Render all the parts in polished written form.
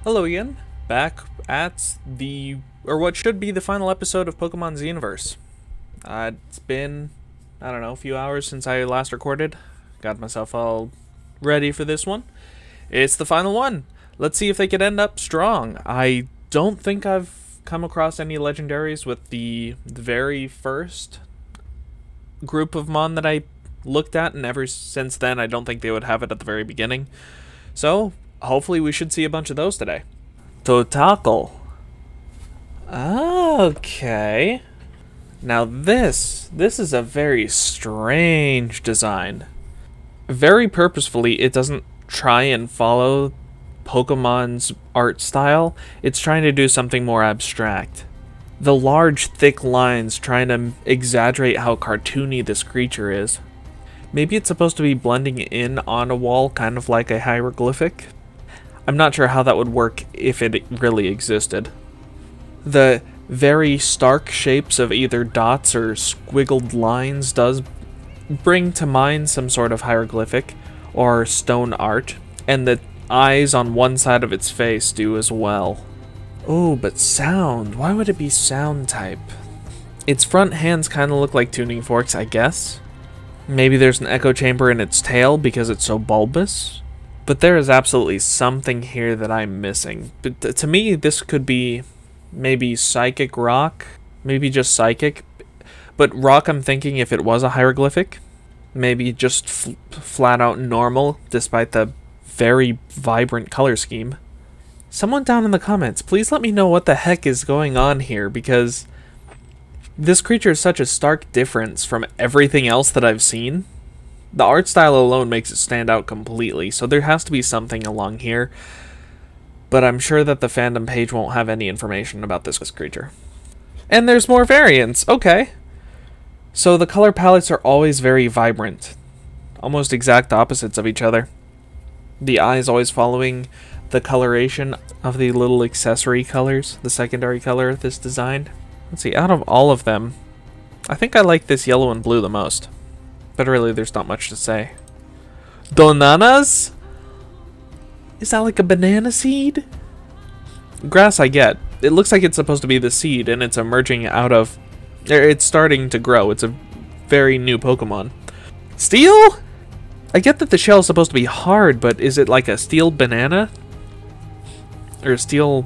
Hello again, back at what should be the final episode of Pokemon Xenoverse. It's been, I don't know, a few hours since I last recorded. Got myself all ready for this one. It's the final one. Let's see if they could end up strong. I don't think I've come across any legendaries with the very first group of Mon that I looked at, and ever since then I don't think they would have it at the very beginning. So, hopefully we should see a bunch of those today. Totakel. Okay. Now this is a very strange design. Very purposefully, it doesn't try and follow Pokemon's art style. It's trying to do something more abstract. The large, thick lines trying to exaggerate how cartoony this creature is. Maybe it's supposed to be blending in on a wall, kind of like a hieroglyphic. I'm not sure how that would work if it really existed. The very stark shapes of either dots or squiggled lines does bring to mind some sort of hieroglyphic or stone art, and the eyes on one side of its face do as well. Oh, but sound. Why would it be sound type? Its front hands kind of look like tuning forks, I guess. Maybe there's an echo chamber in its tail because it's so bulbous. But there is absolutely something here that I'm missing. But to me, this could be maybe Psychic Rock. Maybe just Psychic. But Rock, I'm thinking if it was a hieroglyphic. Maybe just flat out normal, despite the very vibrant color scheme. Someone down in the comments, please let me know what the heck is going on here, because this creature is such a stark difference from everything else that I've seen. The art style alone makes it stand out completely, so there has to be something along here. But I'm sure that the fandom page won't have any information about this creature. And there's more variants, okay. So the color palettes are always very vibrant. Almost exact opposites of each other. The eyes always following the coloration of the little accessory colors, the secondary color of this design. Let's see, out of all of them, I think I like this yellow and blue the most. But really, there's not much to say. Donanas? Is that like a banana seed? Grass I get. It looks like it's supposed to be the seed, and it's emerging out of... It's starting to grow. It's a very new Pokemon. Steel? I get that the shell is supposed to be hard, but is it like a steel banana? Or a steel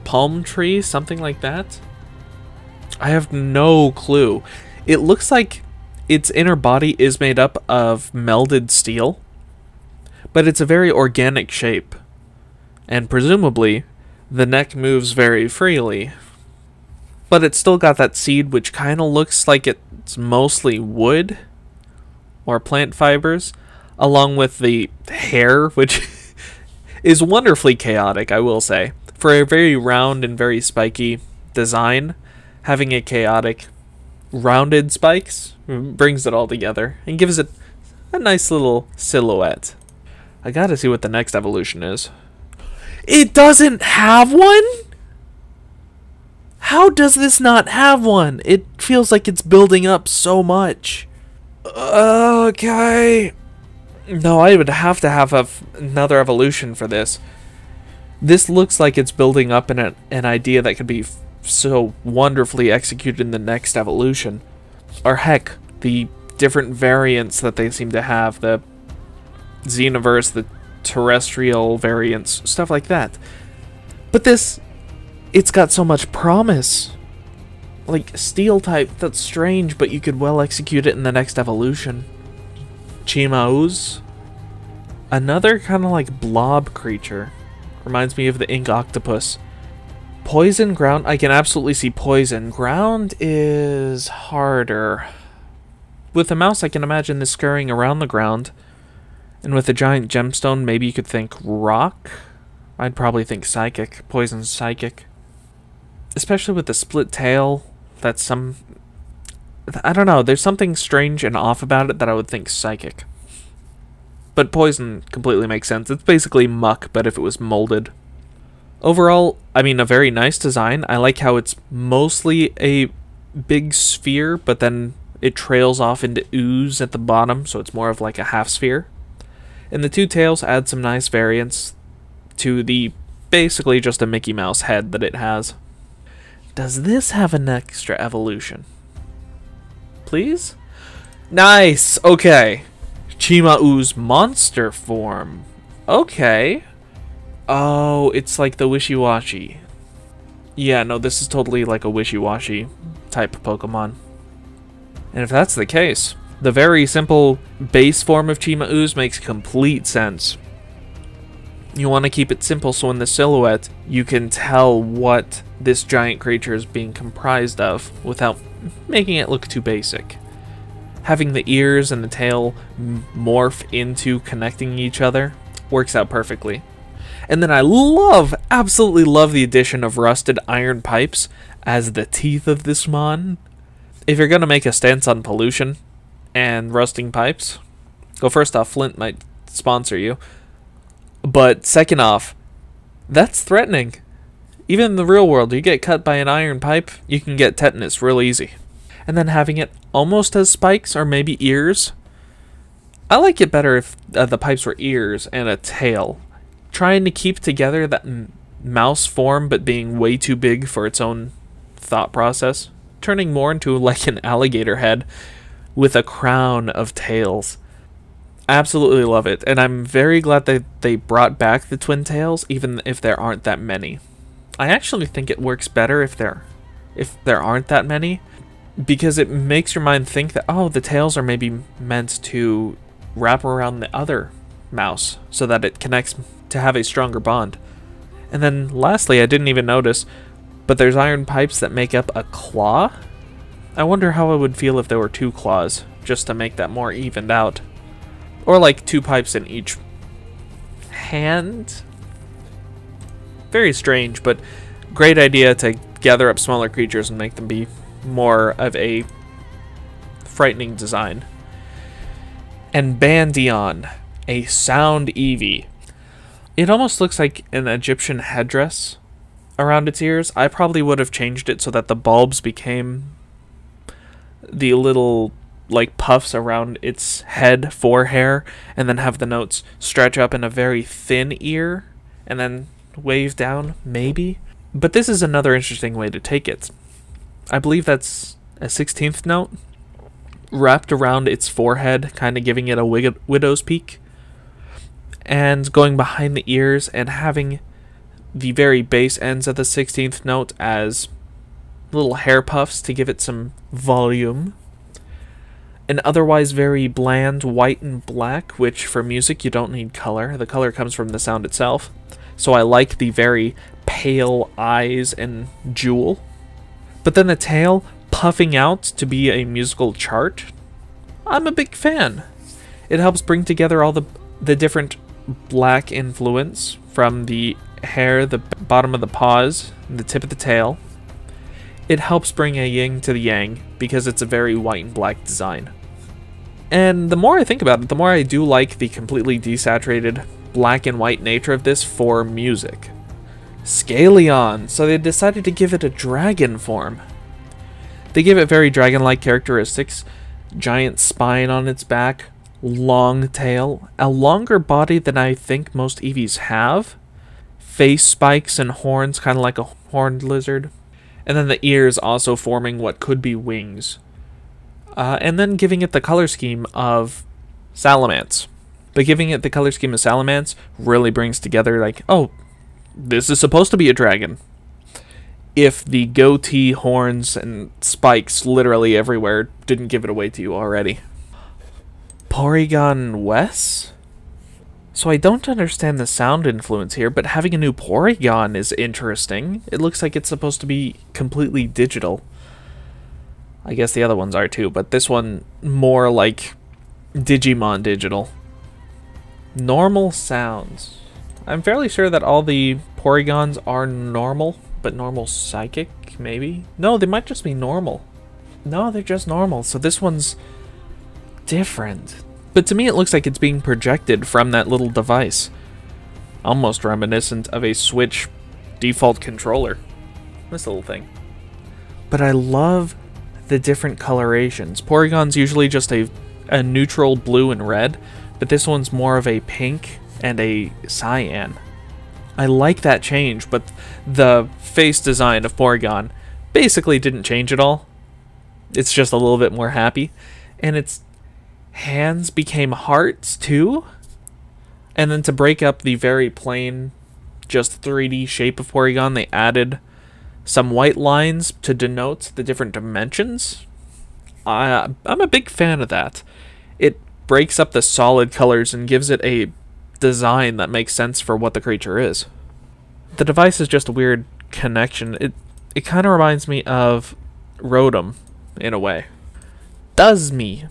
palm tree? Something like that? I have no clue. It looks like its inner body is made up of melded steel, but it's a very organic shape, and presumably the neck moves very freely, but it's still got that seed which kind of looks like it's mostly wood or plant fibers, along with the hair, which is wonderfully chaotic, I will say. For a very round and very spiky design, having a chaotic rounded spikes brings it all together and gives it a nice little silhouette. I gotta see what the next evolution is. It doesn't have one? How does this not have one? It feels like it's building up so much. Okay. No, I would have to have another evolution for this. This looks like it's building up in an idea that could be so wonderfully executed in the next evolution. Or heck, the different variants that they seem to have, the Xenoverse, the terrestrial variants, stuff like that. But this, it's got so much promise. Like, steel type, that's strange, but you could well execute it in the next evolution. Chimauz. Another kind of like blob creature. Reminds me of the ink octopus. Poison, ground, I can absolutely see poison. Ground is harder. With a mouse, I can imagine this scurrying around the ground. And with a giant gemstone, maybe you could think rock. I'd probably think psychic. Poison's psychic. Especially with the split tail. That's some... I don't know, there's something strange and off about it that I would think psychic. But poison completely makes sense. It's basically muck, but if it was molded. Overall, I mean, a very nice design. I like how it's mostly a big sphere, but then it trails off into ooze at the bottom, so it's more of like a half sphere. And the two tails add some nice variance to the basically just a Mickey Mouse head that it has. Does this have an extra evolution? Please? Nice! Okay. Chimau's monster form. Okay. Oh, it's like the Wishiwashi. Yeah, no, this is totally like a Wishiwashi type of Pokemon. And if that's the case, the very simple base form of Chimau's makes complete sense. You want to keep it simple so in the silhouette you can tell what this giant creature is being comprised of without making it look too basic. Having the ears and the tail morph into connecting each other works out perfectly. And then I absolutely love the addition of rusted iron pipes as the teeth of this mon. If you're going to make a stance on pollution and rusting pipes, well, first off, Flint might sponsor you. But second off, that's threatening. Even in the real world, you get cut by an iron pipe, you can get tetanus real easy. And then having it almost as spikes or maybe ears. I like it better if the pipes were ears and a tail. Trying to keep together that mouse form but being way too big for its own thought process. Turning more into like an alligator head with a crown of tails. Absolutely love it, and I'm very glad that they brought back the twin tails, even if there aren't that many. I actually think it works better if there aren't that many, because it makes your mind think that, oh, the tails are maybe meant to wrap around the other mouse so that it connects to have a stronger bond. And then lastly, I didn't even notice, but there's iron pipes that make up a claw. I wonder how I would feel if there were 2 claws, just to make that more evened out. Or like 2 pipes in each hand. Very strange, but great idea to gather up smaller creatures and make them be more of a frightening design. And Bandion, a sound Eevee. It almost looks like an Egyptian headdress around its ears. I probably would have changed it so that the bulbs became the little like puffs around its head for hair, and then have the notes stretch up in a very thin ear and then wave down, maybe. But this is another interesting way to take it. I believe that's a 16th note wrapped around its forehead, kind of giving it a widow's peak, and going behind the ears and having the very base ends of the 16th note as little hair puffs to give it some volume. An otherwise very bland white and black, which for music you don't need color. The color comes from the sound itself. So I like the very pale eyes and jewel. But then the tail puffing out to be a musical chart. I'm a big fan. It helps bring together all the different black influence from the hair, the bottom of the paws, and the tip of the tail. It helps bring a yin to the yang because it's a very white and black design. And the more I think about it, the more I do like the completely desaturated black and white nature of this for music. Scaleon, so they decided to give it a dragon form. They give it very dragon-like characteristics, giant spine on its back, long tail, a longer body than I think most Eevees have, face spikes and horns, kind of like a horned lizard, and then the ears also forming what could be wings. And then giving it the color scheme of Salamence. But giving it the color scheme of Salamence really brings together, like, oh, this is supposed to be a dragon. If the goatee, horns, and spikes literally everywhere didn't give it away to you already. Porygon Wes? So I don't understand the sound influence here, but having a new Porygon is interesting. It looks like it's supposed to be completely digital. I guess the other ones are too, but this one more like Digimon digital. Normal sounds. I'm fairly sure that all the Porygons are normal, but normal psychic, maybe? No, they might just be normal. No, they're just normal, so this one's different. But to me it looks like it's being projected from that little device. Almost reminiscent of a Switch default controller. This little thing. But I love the different colorations. Porygon's usually just a neutral blue and red, but this one's more of a pink and a cyan. I like that change, but the face design of Porygon basically didn't change at all. It's just a little bit more happy. And its hands became hearts too. And then to break up the very plain, just 3D shape of Porygon, they added some white lines to denote the different dimensions. I'm a big fan of that. It breaks up the solid colors and gives it a design that makes sense for what the creature is. The device is just a weird connection. It kind of reminds me of Rotom in a way. Does me.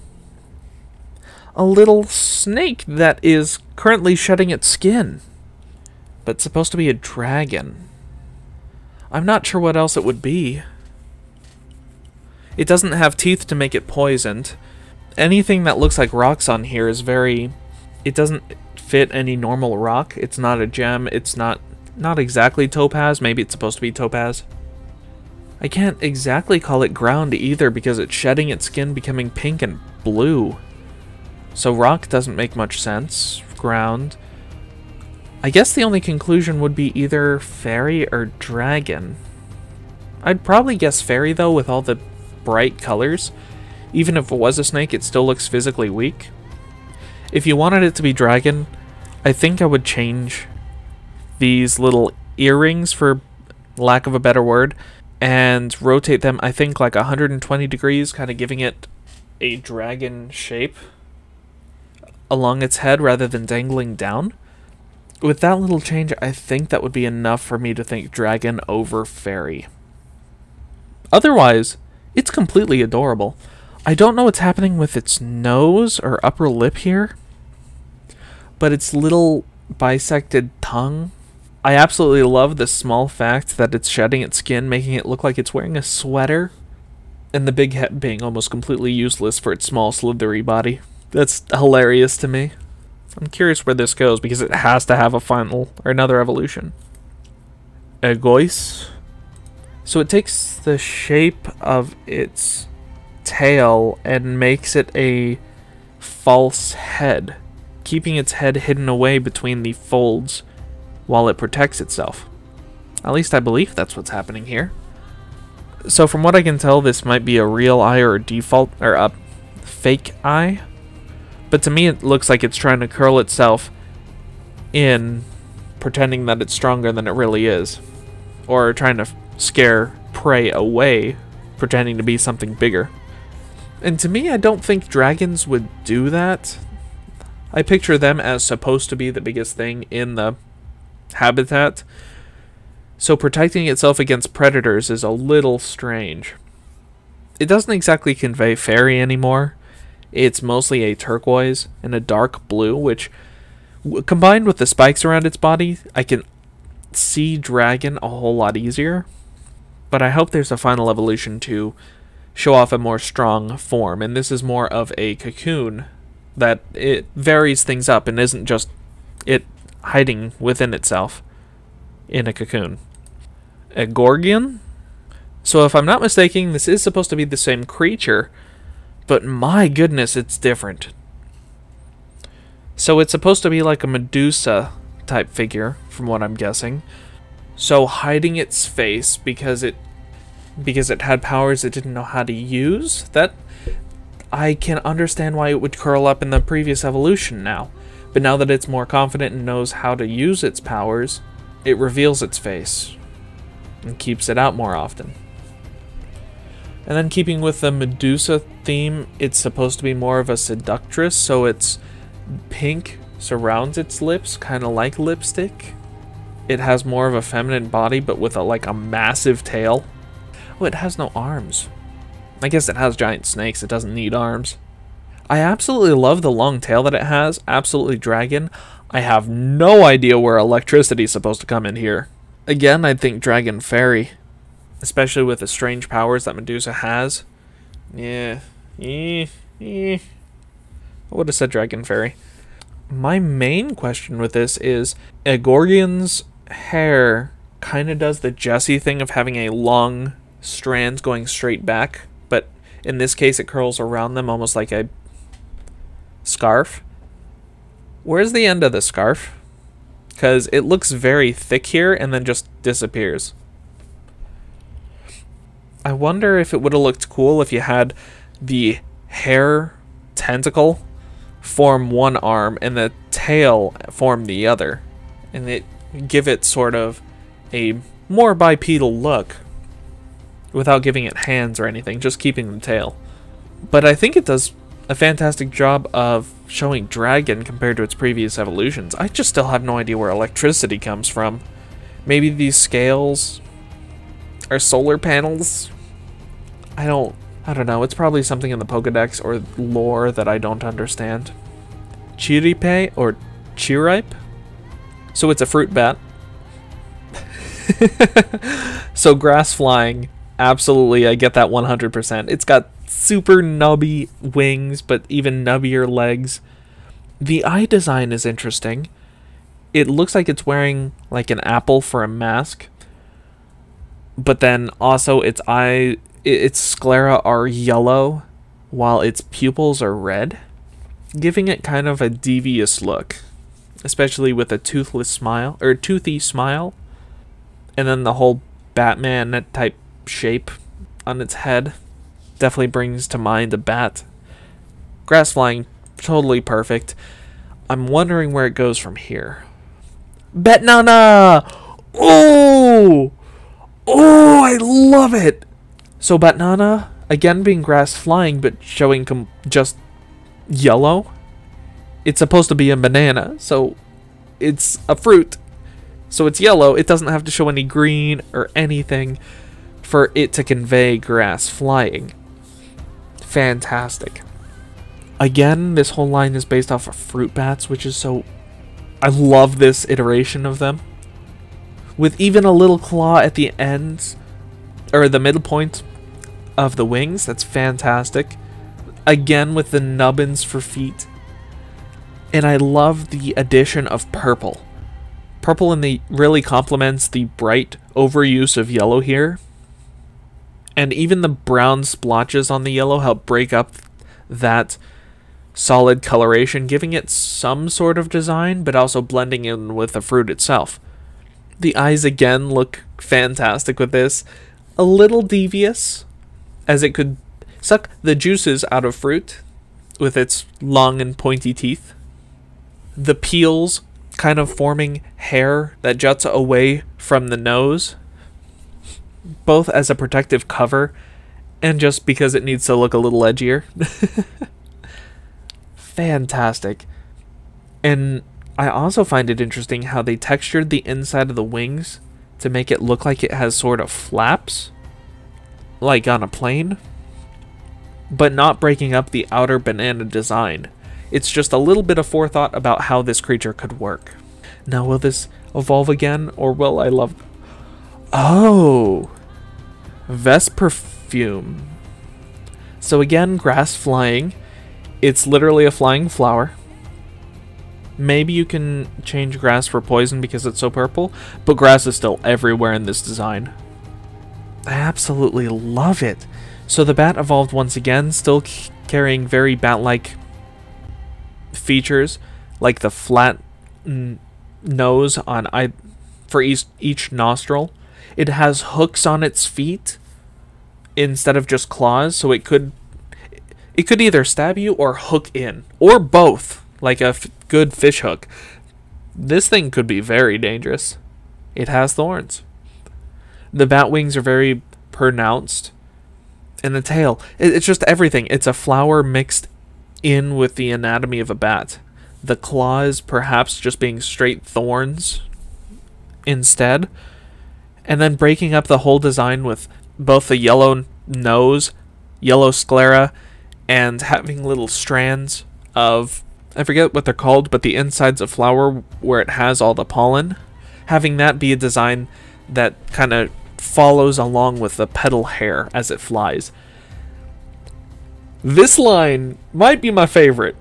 A little snake that is currently shedding its skin, but supposed to be a dragon. I'm not sure what else it would be. It doesn't have teeth to make it poisoned. Anything that looks like rocks on here is very... It doesn't fit any normal rock. It's not a gem. It's not exactly topaz. Maybe it's supposed to be topaz. I can't exactly call it ground either because it's shedding its skin, becoming pink and blue. So rock doesn't make much sense. Ground. I guess the only conclusion would be either fairy or dragon. I'd probably guess fairy though, with all the bright colors. Even if it was a snake, it still looks physically weak. If you wanted it to be dragon, I think I would change these little earrings, for lack of a better word, and rotate them, I think, like 120 degrees, kind of giving it a dragon shape along its head rather than dangling down. With that little change, I think that would be enough for me to think dragon over fairy. Otherwise, it's completely adorable. I don't know what's happening with its nose or upper lip here, but its little bisected tongue. I absolutely love the small fact that it's shedding its skin, making it look like it's wearing a sweater, and the big head being almost completely useless for its small slithery body. That's hilarious to me. I'm curious where this goes because it has to have a final or another evolution. Egoise. So it takes the shape of its tail and makes it a false head, keeping its head hidden away between the folds while it protects itself. At least I believe that's what's happening here. So from what I can tell, this might be a real eye or a default or a fake eye. But to me, it looks like it's trying to curl itself in, pretending that it's stronger than it really is. Or trying to scare prey away, pretending to be something bigger. And to me, I don't think dragons would do that. I picture them as supposed to be the biggest thing in the habitat. So protecting itself against predators is a little strange. It doesn't exactly convey fairy anymore. It's mostly a turquoise and a dark blue, which, combined with the spikes around its body, I can see dragon a whole lot easier. But I hope there's a final evolution to show off a more strong form, and this is more of a cocoon that it varies things up and isn't just it hiding within itself in a cocoon. A Gorgon? So if I'm not mistaken, this is supposed to be the same creature, but my goodness, it's different. So it's supposed to be like a Medusa type figure, from what I'm guessing. So hiding its face because it had powers it didn't know how to use. That I can understand why it would curl up in the previous evolution now. But now that it's more confident and knows how to use its powers, it reveals its face and keeps it out more often. And then keeping with the Medusa theme, it's supposed to be more of a seductress, so it's pink surrounds its lips, kind of like lipstick. It has more of a feminine body, but with like a massive tail. Oh, it has no arms. I guess it has giant snakes, it doesn't need arms. I absolutely love the long tail that it has, absolutely dragon. I have no idea where electricity is supposed to come in here. Again, I'd think dragon fairy. Especially with the strange powers that Medusa has. I would have said dragon fairy. My main question with this is, Gorgon's hair kind of does the Jessie thing of having a long strands going straight back, but in this case it curls around them almost like a scarf. Where's the end of the scarf? because it looks very thick here and then just disappears. I wonder if it would have looked cool if you had the hair tentacle form one arm and the tail form the other, and it give it sort of a more bipedal look without giving it hands or anything, just keeping the tail. But I think it does a fantastic job of showing dragon compared to its previous evolutions. I just still have no idea where electricity comes from. Maybe these scales are solar panels? I don't know. It's probably something in the Pokedex or lore that I don't understand. Chiripe or Chiripe? So it's a fruit bat. So grass flying, absolutely, I get that 100%. It's got super nubby wings, but even nubbier legs. The eye design is interesting. It looks like it's wearing like an apple for a mask, but then also its sclera are yellow while its pupils are red, giving it kind of a devious look, especially with a toothy smile, and then the whole Batman type shape on its head definitely brings to mind a bat. Grass flying, totally perfect. I'm wondering where it goes from here. Batnana! Oh! Oh, I love it! So Batnana, again being grass flying, but showing just yellow. It's supposed to be a banana, so it's a fruit. So it's yellow. It doesn't have to show any green or anything for it to convey grass flying. Fantastic. Again, this whole line is based off of fruit bats, which is so... I love this iteration of them. With even a little claw at the ends, or the middle point of the wings. That's fantastic. Again, with the nubbins for feet. And I love the addition of purple. Purple really complements the bright overuse of yellow here. And even the brown splotches on the yellow help break up that solid coloration, giving it some sort of design, but also blending in with the fruit itself. The eyes again look fantastic with this. A little devious, as it could suck the juices out of fruit with its long and pointy teeth. The peels kind of forming hair that juts away from the nose, both as a protective cover and just because it needs to look a little edgier. Fantastic. And I also find it interesting how they textured the inside of the wings to make it look like it has sort of flaps, like on a plane, but not breaking up the outer banana design. It's just a little bit of forethought about how this creature could work. Now, will this evolve again, or will I love... Oh! Vesperfume. So again, grass flying. It's literally a flying flower. Maybe you can change grass for poison because it's so purple, but grass is still everywhere in this design. I absolutely love it. So the bat evolved once again, still carrying very bat-like features, like the flat nose on for each nostril. It has hooks on its feet instead of just claws, so it could either stab you or hook in, or both, like a good fish hook. This thing could be very dangerous. It has thorns. The bat wings are very pronounced, and the tail, it's just everything. It's a flower mixed in with the anatomy of a bat. The claws perhaps just being straight thorns instead, and then breaking up the whole design with both the yellow nose, yellow sclera, and having little strands of, I forget what they're called, but the insides of flower where it has all the pollen, having that be a design that kind of follows along with the petal hair as it flies. This line might be my favorite.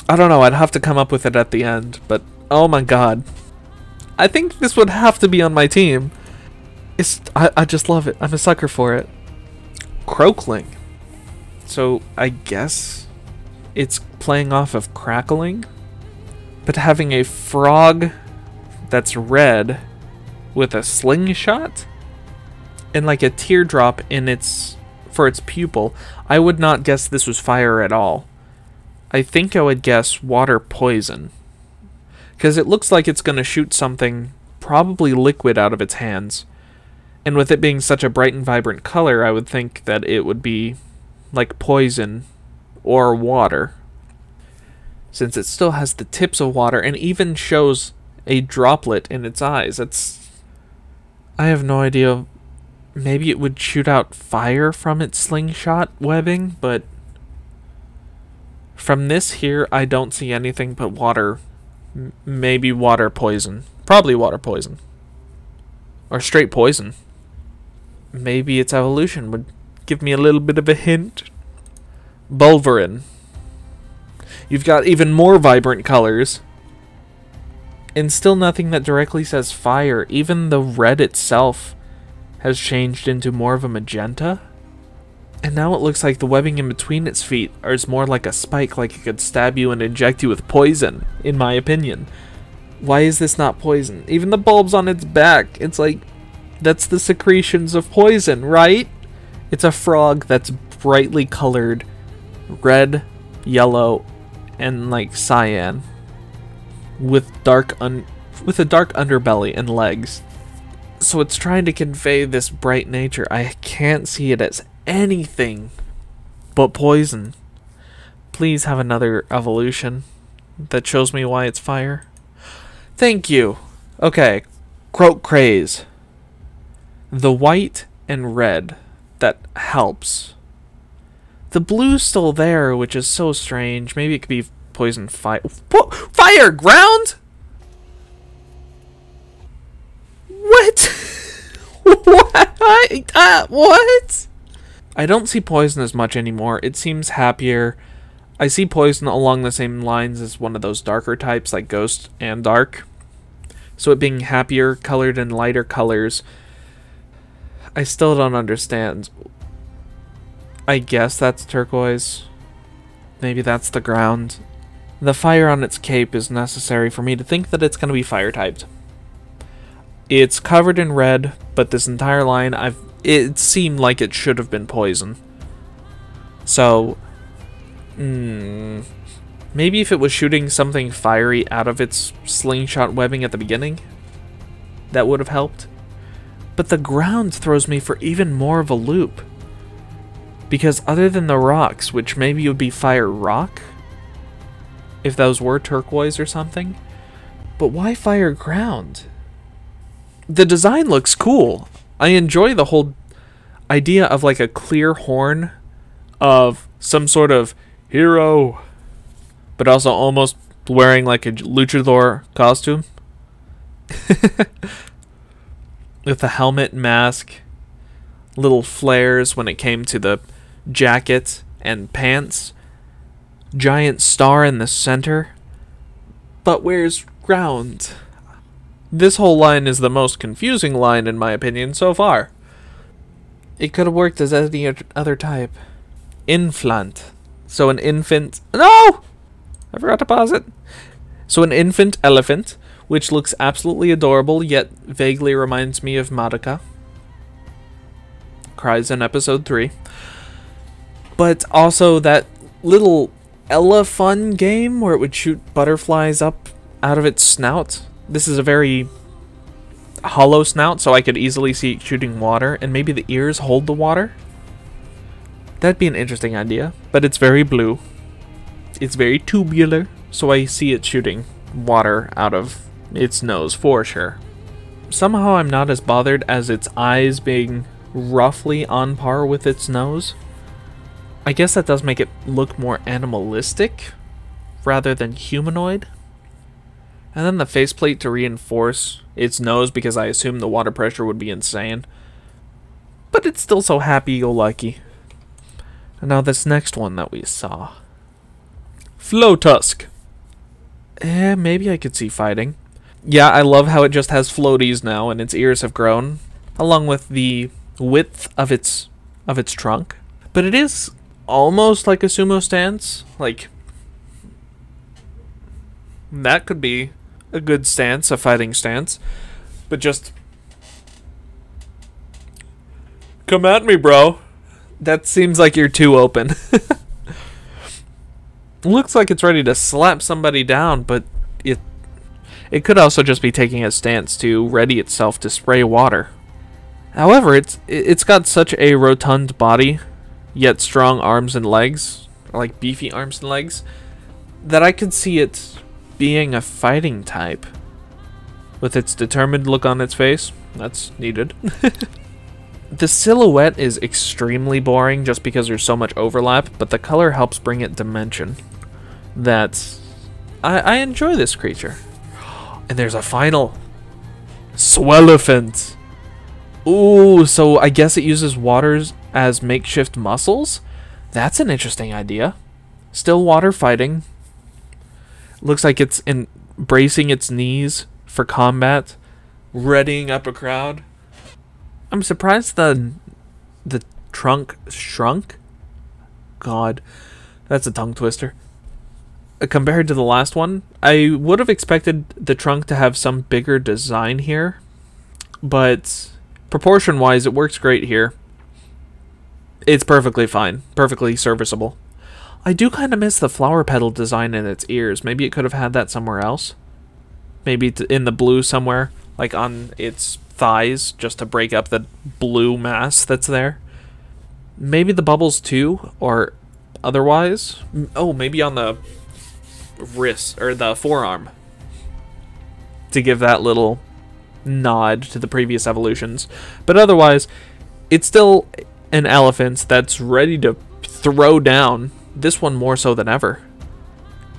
I don't know, I'd have to come up with it at the end, but oh my god. I think this would have to be on my team. I just love it. I'm a sucker for it. Croakling. So I guess it's playing off of crackling, but having a frog that's red with a slingshot and like a teardrop in its for its pupil. I would not guess this was fire at all. I think I would guess water poison, because it looks like it's going to shoot something, probably liquid, out of its hands. And with it being such a bright and vibrant color, I would think that it would be like poison or water, since it still has the tips of water and even shows a droplet in its eyes. I have no idea. Maybe it would shoot out fire from its slingshot webbing, but from this here, I don't see anything but water. Maybe water poison. Probably water poison. Or straight poison. Maybe its evolution would give me a little bit of a hint. Bulverin. You've got even more vibrant colors. And still nothing that directly says fire. Even the red itself has changed into more of a magenta. And now it looks like the webbing in between its feet is more like a spike, like it could stab you and inject you with poison, in my opinion. Why is this not poison? Even the bulbs on its back, it's like, that's the secretions of poison, right? It's a frog that's brightly colored red, yellow, and like cyan, with a dark underbelly and legs. So it's trying to convey this bright nature. I can't see it as anything but poison. Please have another evolution that shows me why it's fire. Thank you. Okay, Croak Craze. The white and red, that helps. The blue's still there, which is so strange. Maybe it could be poison fire. Fire ground? What? What? I don't see poison as much anymore. It seems happier. I see poison along the same lines as one of those darker types, like Ghost and Dark. So it being happier, colored in lighter colors. I still don't understand. I guess that's turquoise. Maybe that's the ground. The fire on its cape is necessary for me to think that it's going to be fire typed. It's covered in red, but this entire line, it seemed like it should have been poison. So, maybe if it was shooting something fiery out of its slingshot webbing at the beginning, that would have helped. But the ground throws me for even more of a loop. Because other than the rocks, which maybe would be fire rock, if those were turquoise or something, but why fire ground? The design looks cool. I enjoy the whole idea of like a clear horn of some sort of hero, but also almost wearing like a luchador costume. With the helmet, mask, little flares when it came to the jacket and pants. Giant star in the center. But where's ground? This whole line is the most confusing line in my opinion so far. It could have worked as any other type. Inflant. So an infant... No! I forgot to pause it. So an infant elephant, which looks absolutely adorable, yet vaguely reminds me of Madoka. Cries in episode 3. But also that little Ella Fun game where it would shoot butterflies up out of its snout. This is a very hollow snout, so I could easily see it shooting water, and maybe the ears hold the water. That'd be an interesting idea, but it's very blue. It's very tubular, so I see it shooting water out of its nose for sure. Somehow I'm not as bothered as its eyes being roughly on par with its nose. I guess that does make it look more animalistic rather than humanoid. And then the faceplate to reinforce its nose, because I assume the water pressure would be insane. But it's still so happy-go-lucky. And now this next one that we saw. Flotusk. Maybe I could see fighting. Yeah, I love how it just has floaties now and its ears have grown, along with the width of its trunk. But it is almost like a sumo stance. Like, that could be a good stance, a fighting stance. But just... come at me, bro. That seems like you're too open. Looks like it's ready to slap somebody down, but it could also just be taking a stance to ready itself to spray water. However, it's got such a rotund body, yet strong arms and legs, or like beefy arms and legs, that I could see it being a fighting type. With its determined look on its face, that's needed. The silhouette is extremely boring just because there's so much overlap, but the color helps bring it dimension. I enjoy this creature. And there's a final Swelephant. Ooh, so I guess it uses waters as makeshift muscles? That's an interesting idea. Still water fighting. Looks like it's bracing its knees for combat, readying up a crowd. I'm surprised the trunk shrunk. God, that's a tongue twister. Compared to the last one, I would have expected the trunk to have some bigger design here, but proportion-wise, it works great here. It's perfectly fine, perfectly serviceable. I do kind of miss the flower petal design in its ears. Maybe it could have had that somewhere else. Maybe in the blue somewhere, like on its thighs, just to break up the blue mass that's there. Maybe the bubbles too, or otherwise. Oh, maybe on the wrist or the forearm, to give that little nod to the previous evolutions. But otherwise, it's still an elephant that's ready to throw down, this one more so than ever.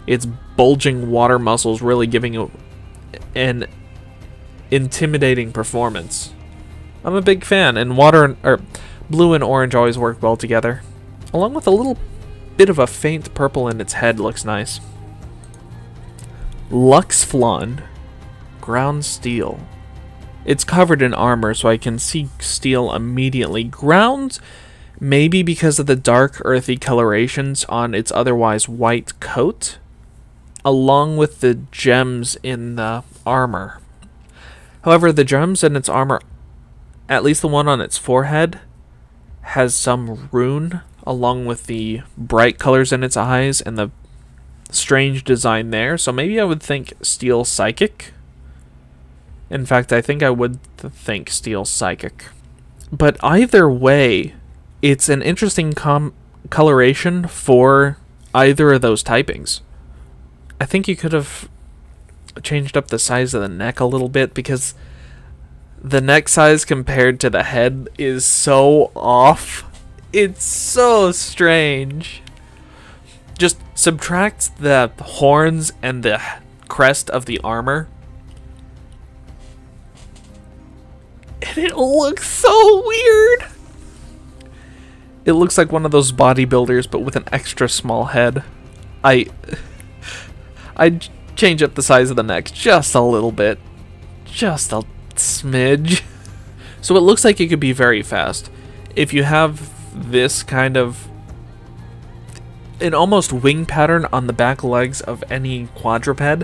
Its bulging water muscles really giving it an intimidating performance. I'm a big fan, and blue and orange always work well together. Along with a little bit of a faint purple in its head looks nice. Luxflon, ground steel. It's covered in armor, so I can see steel immediately. Ground, maybe because of the dark earthy colorations on its otherwise white coat, along with the gems in the armor. However, the gems in its armor, at least the one on its forehead, has some rune, along with the bright colors in its eyes and the strange design there. So maybe I would think Steel Psychic. In fact, I think I would think Steel Psychic. But either way, it's an interesting coloration for either of those typings. I think you could have changed up the size of the neck a little bit, because the neck size compared to the head is so off. It's so strange. Just subtract the horns and the crest of the armor, and it looks so weird. It looks like one of those bodybuilders, but with an extra small head. I'd change up the size of the neck just a little bit. Just a smidge. So it looks like it could be very fast. If you have this kind of an almost wing pattern on the back legs of any quadruped,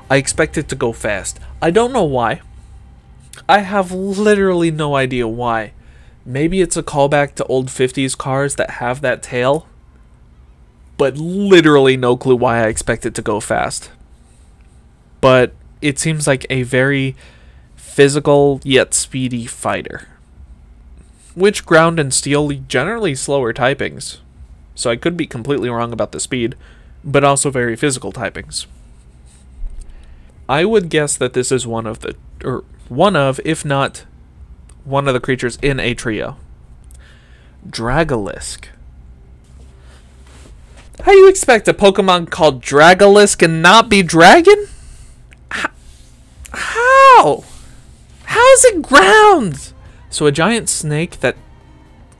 I expect it to go fast. I don't know why. I have literally no idea why. Maybe it's a callback to old 50s cars that have that tail, but literally no clue why I expect it to go fast. But it seems like a very physical yet speedy fighter, which ground and steel generally slower typings. So I could be completely wrong about the speed, but also very physical typings. I would guess that this is one of, if not one of the creatures in a trio. Dragalisk. How do you expect a Pokemon called Dragalisk and not be dragon? How? How is it ground? So a giant snake that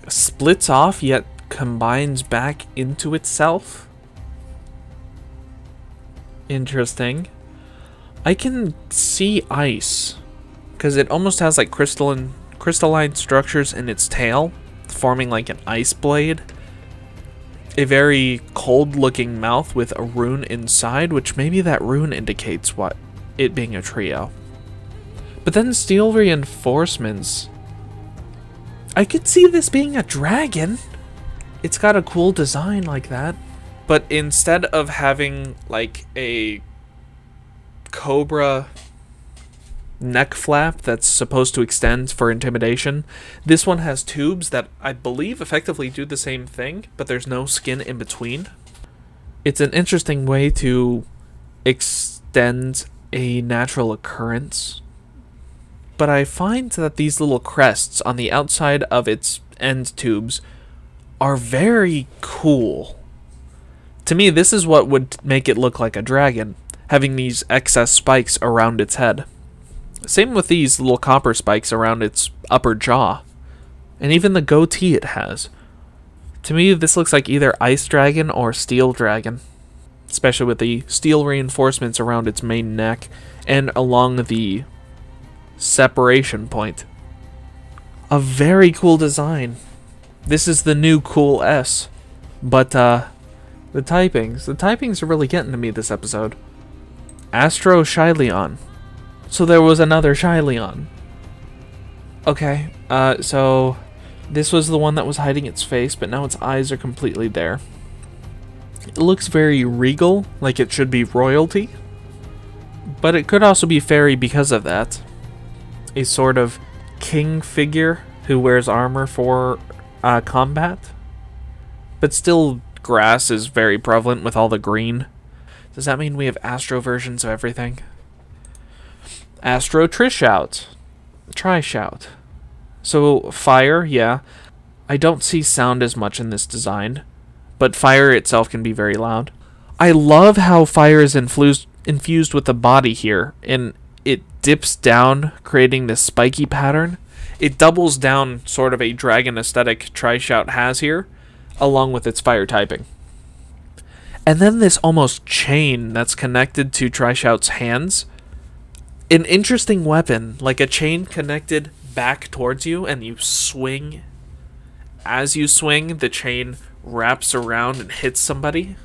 splits off yet combines back into itself? Interesting. I can see ice, because it almost has like crystalline structures in its tail, forming like an ice blade. A very cold looking mouth with a rune inside, which maybe that rune indicates what it being a trio. But then steel reinforcements. I could see this being a dragon. It's got a cool design like that. But instead of having like a cobra neck flap that's supposed to extend for intimidation, this one has tubes that I believe effectively do the same thing, but there's no skin in between. It's an interesting way to extend a natural occurrence, but I find that these little crests on the outside of its end tubes are very cool. To me, this is what would make it look like a dragon, having these excess spikes around its head. Same with these little copper spikes around its upper jaw, and even the goatee it has. To me, this looks like either Ice Dragon or Steel Dragon, especially with the steel reinforcements around its main neck and along the separation point. A very cool design. This is the new cool S, but the typings are really getting to me this episode. Astro Shyleon. So there was another Shyleon. Okay, so this was the one that was hiding its face, but now its eyes are completely there. It looks very regal, like it should be royalty. But it could also be fairy because of that. A sort of king figure who wears armor for combat. But still, grass is very prevalent with all the green. Does that mean we have Astro versions of everything? Astro Trishout. Trishout. So, fire, yeah. I don't see sound as much in this design, but fire itself can be very loud. I love how fire is infused with the body here, and it dips down, creating this spiky pattern. It doubles down sort of a dragon aesthetic Trishout has here, along with its fire typing. And then this almost chain that's connected to Trishout's hands. An interesting weapon, like a chain connected back towards you, and you swing. As you swing, the chain wraps around and hits somebody.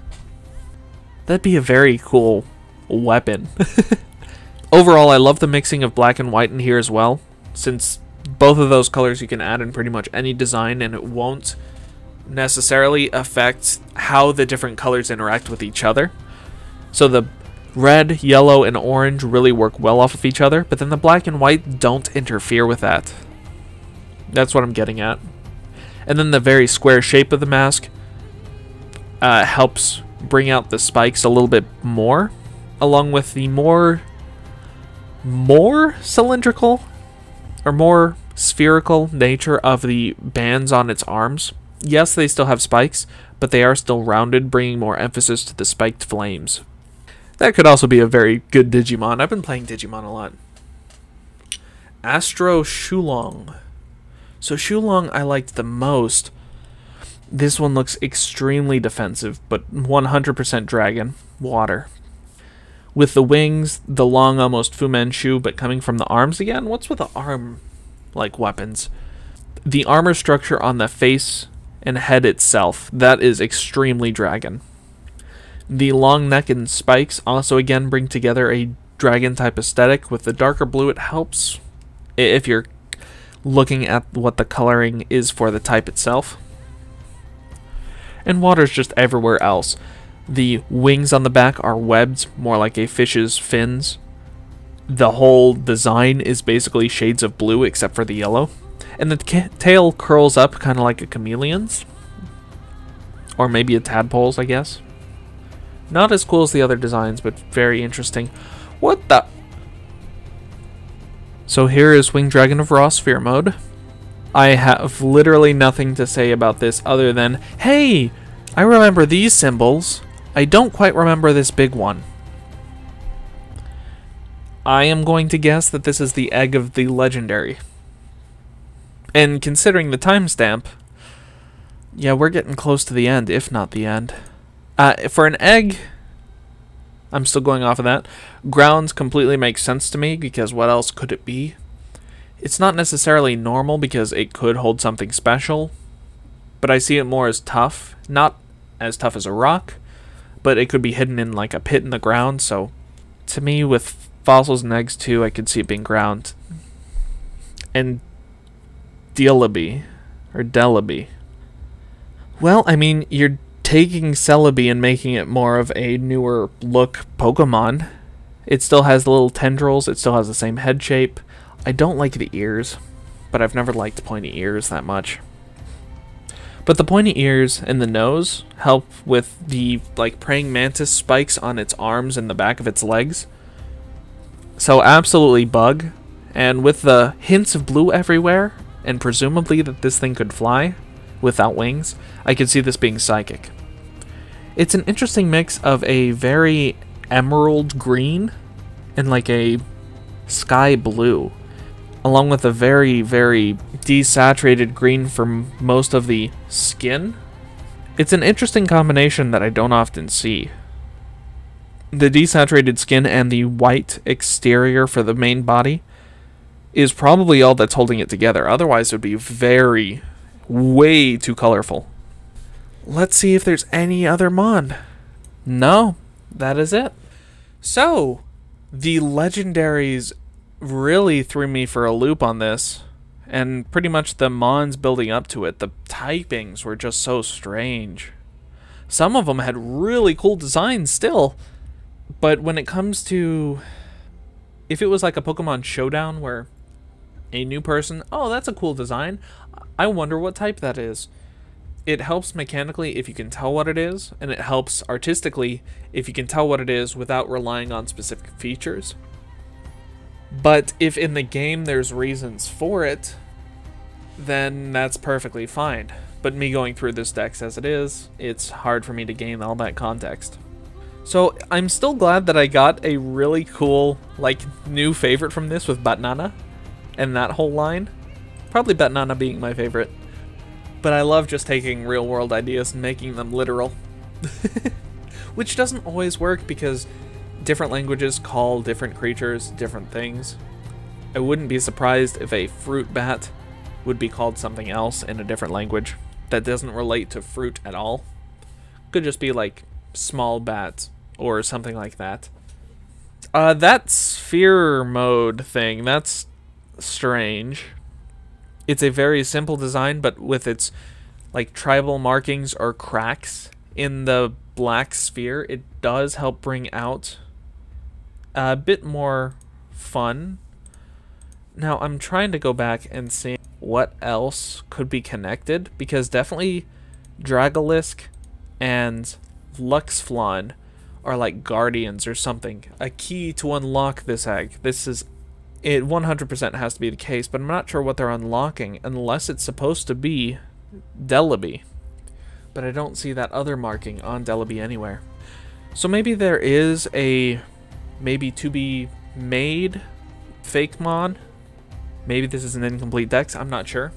That'd be a very cool weapon. Overall, I love the mixing of black and white in here as well, since both of those colors you can add in pretty much any design, and it won't necessarily affect how the different colors interact with each other. So the red, yellow, and orange really work well off of each other, but then the black and white don't interfere with that. That's what I'm getting at. And then the very square shape of the mask helps bring out the spikes a little bit more, along with the more cylindrical or more spherical nature of the bands on its arms. Yes, they still have spikes, but they are still rounded, bringing more emphasis to the spiked flames. That could also be a very good Digimon. I've been playing Digimon a lot. Astro Shulong. So Shulong I liked the most. This one looks extremely defensive, but 100% dragon. Water. With the wings, the long almost Fu Manchu, but coming from the arms again? What's with the arm-like weapons? The armor structure on the face and head itself, that is extremely dragon. The long neck and spikes also again bring together a dragon type aesthetic. With the darker blue, it helps if you're looking at what the coloring is for the type itself. And water's just everywhere else. The wings on the back are webbed, more like a fish's fins. The whole design is basically shades of blue except for the yellow. And the tail curls up kind of like a chameleon's. Or maybe a tadpole's, I guess. Not as cool as the other designs, but very interesting. What the? So here is Winged Dragon of Raw Sphere mode. I have literally nothing to say about this other than, hey, I remember these symbols. I don't quite remember this big one. I am going to guess that this is the egg of the legendary. And considering the timestamp, yeah, we're getting close to the end, if not the end. For an egg, I'm still going off of that. Grounds completely makes sense to me, because what else could it be? It's not necessarily normal, because it could hold something special, but I see it more as tough. Not as tough as a rock, but it could be hidden in like a pit in the ground, so to me, with fossils and eggs too. I could see it being ground. And Delaby. Or Delaby. Well, I mean, you're taking Celebi and making it more of a newer look Pokemon. It still has the little tendrils. It still has the same head shape. I don't like the ears, but I've never liked pointy ears that much. But the pointy ears and the nose help with the like praying mantis spikes on its arms and the back of its legs. So absolutely bug. And with the hints of blue everywhere, and presumably that this thing could fly without wings, I could see this being psychic. It's an interesting mix of a very emerald green and like a sky blue, along with a very, very desaturated green for most of the skin. It's an interesting combination that I don't often see. The desaturated skin and the white exterior for the main body is probably all that's holding it together. Otherwise, it would be way too colorful. Let's see if there's any other Mon. No, that is it. So, the legendaries really threw me for a loop on this, and pretty much the Mons building up to it. The typings were just so strange. Some of them had really cool designs still, but when it comes to, if it was like a Pokemon Showdown where a new person, oh, that's a cool design, I wonder what type that is. It helps mechanically if you can tell what it is, and it helps artistically if you can tell what it is without relying on specific features. But if in the game there's reasons for it, then that's perfectly fine. But me going through this dex as it is, it's hard for me to gain all that context. So I'm still glad that I got a really cool, like, new favorite from this with Batnana and that whole line. Probably Batnana being my favorite. But I love just taking real world ideas and making them literal. Which doesn't always work because different languages call different creatures different things. I wouldn't be surprised if a fruit bat would be called something else in a different language that doesn't relate to fruit at all. Could just be like small bat or something like that. That sphere mode thing, that's strange. It's a very simple design, but with its like tribal markings or cracks in the black sphere, it does help bring out a bit more fun. Now I'm trying to go back and see what else could be connected, because definitely Dragolisk and Luxflon are like guardians or something. A key to unlock this egg. This is, it 100% has to be the case, but I'm not sure what they're unlocking unless it's supposed to be Delaby. But I don't see that other marking on Delaby anywhere. So maybe there is a maybe to be made fake Mon. Maybe this is an incomplete dex, I'm not sure.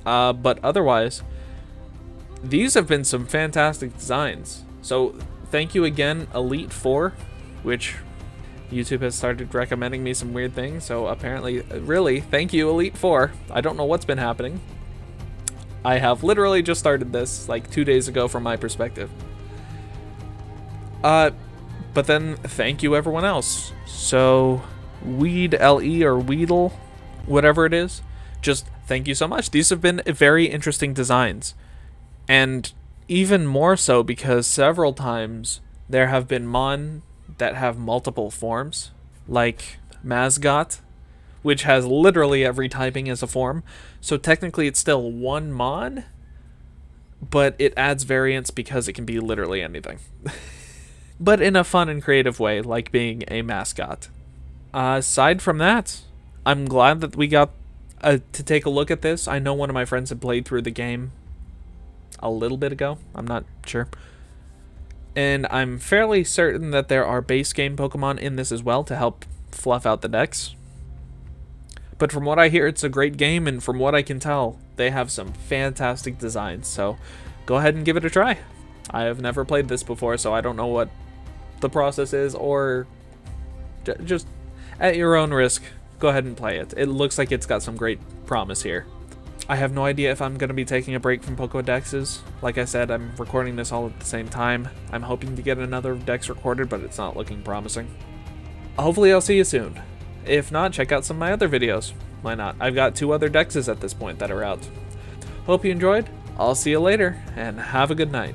But otherwise, these have been some fantastic designs. So thank you again, Elite Four, which YouTube has started recommending me some weird things. So apparently, really, thank you, Elite Four. I don't know what's been happening. I have literally just started this like 2 days ago from my perspective. But then thank you everyone else. So Weed LE or Weedle, whatever it is, just thank you so much. These have been very interesting designs, and even more so because several times there have been Mon that have multiple forms, like Mascot, which has literally every typing as a form. So technically it's still one Mon, but it adds variance because it can be literally anything. But in a fun and creative way, like being a mascot. Aside from that, I'm glad that we got to take a look at this. I know one of my friends had played through the game a little bit ago. I'm not sure. And I'm fairly certain that there are base game Pokemon in this as well to help fluff out the decks. But from what I hear, it's a great game, and from what I can tell, they have some fantastic designs. So go ahead and give it a try. I have never played this before, so I don't know what the process is, or just at your own risk, go ahead and play it. It looks like it's got some great promise here. I have no idea if I'm going to be taking a break from Pokedexes. Like I said, I'm recording this all at the same time. I'm hoping to get another dex recorded, but it's not looking promising. hopefully I'll see you soon. If not, check out some of my other videos. Why not? I've got 2 other dexes at this point that are out. Hope you enjoyed. I'll see you later, and have a good night.